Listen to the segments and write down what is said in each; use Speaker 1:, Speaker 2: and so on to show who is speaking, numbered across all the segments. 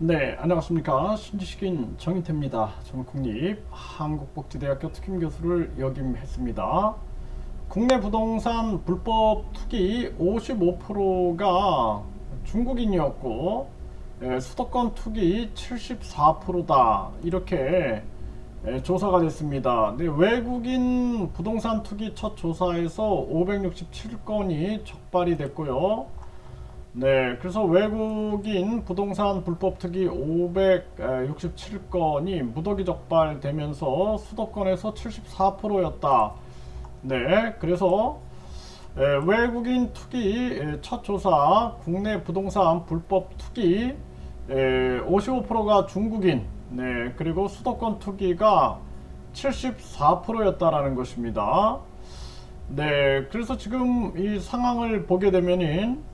Speaker 1: 네, 안녕하십니까. 신지식인 정인태입니다. 저는 국립 한국복지대학교 특임교수를 역임했습니다. 국내 부동산 불법 투기 55%가 중국인이었고, 수도권 투기 74%다. 이렇게 조사가 됐습니다. 네, 외국인 부동산 투기 첫 조사에서 567건이 적발이 됐고요. 네, 그래서 외국인 부동산 불법 투기 567건이 무더기 적발되면서 수도권에서 74%였다. 네, 그래서 외국인 투기 첫 조사 국내 부동산 불법 투기 55%가 중국인, 네, 그리고 수도권 투기가 74%였다라는 것입니다. 네, 그래서 지금 이 상황을 보게 되면은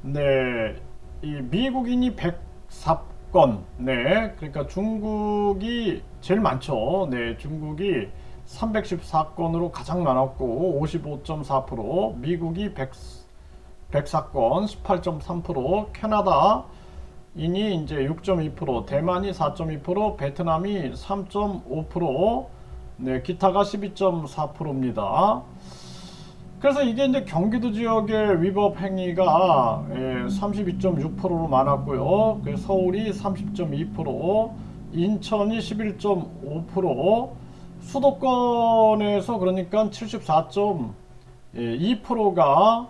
Speaker 1: 네, 이 미국인이 104건, 네, 그러니까 중국이 제일 많죠. 네, 중국이 314건으로 가장 많았고 55.4%, 미국이 104건 18.3%, 캐나다인이 이제 6.2%, 대만이 4.2%, 베트남이 3.5%, 네, 기타가 12.4%입니다. 그래서 이게 이제 경기도 지역의 위법 행위가 32.6%로 많았고요. 서울이 30.2%, 인천이 11.5%, 수도권에서 그러니까 74.2%가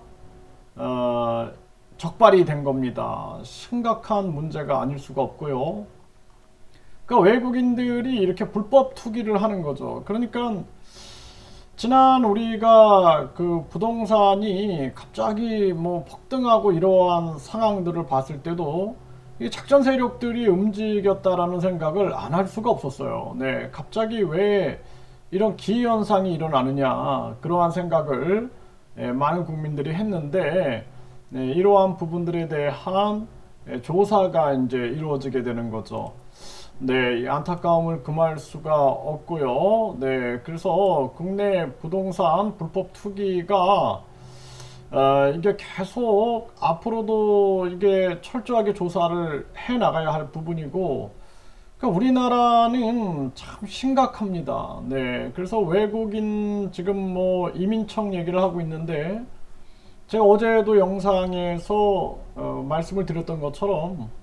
Speaker 1: 적발이 된 겁니다. 심각한 문제가 아닐 수가 없고요. 그러니까 외국인들이 이렇게 불법 투기를 하는 거죠. 그러니까 지난 우리가 그 부동산이 갑자기 뭐 폭등하고 이러한 상황들을 봤을 때도 이 작전 세력들이 움직였다라는 생각을 안 할 수가 없었어요. 네, 갑자기 왜 이런 기회 현상이 일어나느냐 그러한 생각을 많은 국민들이 했는데 네, 이러한 부분들에 대한 조사가 이제 이루어지게 되는 거죠. 네, 이 안타까움을 금할 수가 없고요. 네, 그래서 국내 부동산 불법 투기가 이게 계속 앞으로도 이게 철저하게 조사를 해 나가야 할 부분이고, 그러니까 우리나라는 참 심각합니다. 네, 그래서 외국인 지금 뭐 이민청 얘기를 하고 있는데, 제가 어제도 영상에서 말씀을 드렸던 것처럼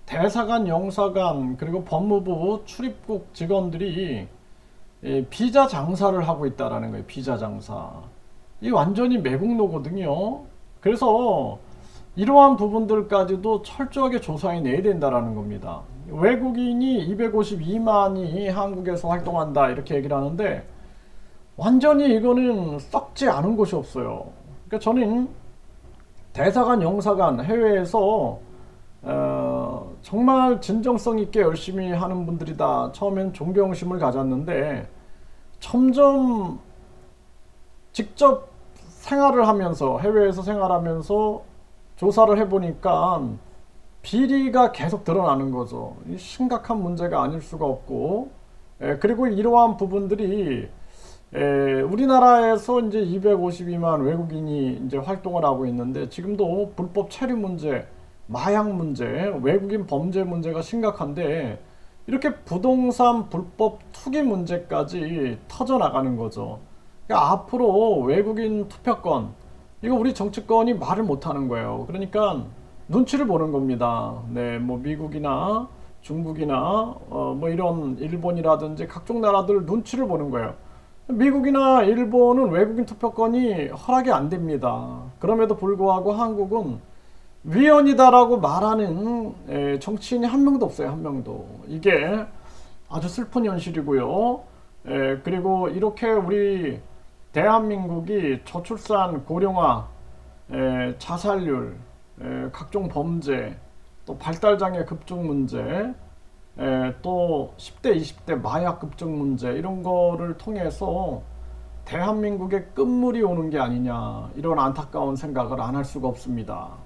Speaker 1: 대사관, 영사관, 그리고 법무부 출입국 직원들이 비자 장사를 하고 있다라는 거예요. 비자 장사. 이 완전히 매국노거든요. 그래서 이러한 부분들까지도 철저하게 조사해 내야 된다라는 겁니다. 외국인이 252만이 한국에서 활동한다 이렇게 얘기를 하는데 완전히 이거는 썩지 않은 곳이 없어요. 그러니까 저는 대사관, 영사관 해외에서 정말 진정성 있게 열심히 하는 분들이다. 처음엔 존경심을 가졌는데 점점 직접 생활을 하면서 해외에서 생활하면서 조사를 해보니까 비리가 계속 드러나는 거죠. 심각한 문제가 아닐 수가 없고 그리고 이러한 부분들이 우리나라에서 이제 252만 외국인이 이제 활동을 하고 있는데 지금도 불법 체류 문제, 마약 문제, 외국인 범죄 문제가 심각한데 이렇게 부동산 불법 투기 문제까지 터져나가는 거죠. 그러니까 앞으로 외국인 투표권, 이거 우리 정치권이 말을 못하는 거예요. 그러니까 눈치를 보는 겁니다. 네, 뭐 미국이나 중국이나 뭐 이런 일본이라든지 각종 나라들 눈치를 보는 거예요. 미국이나 일본은 외국인 투표권이 허락이 안 됩니다. 그럼에도 불구하고 한국은 위헌이다라고 말하는 정치인이 한 명도 없어요. 한 명도. 이게 아주 슬픈 현실이고요. 그리고 이렇게 우리 대한민국이 저출산 고령화, 자살률, 각종 범죄, 또 발달장애 급증 문제, 또 10대, 20대 마약 급증 문제 이런 거를 통해서 대한민국에 끝물이 오는 게 아니냐 이런 안타까운 생각을 안 할 수가 없습니다.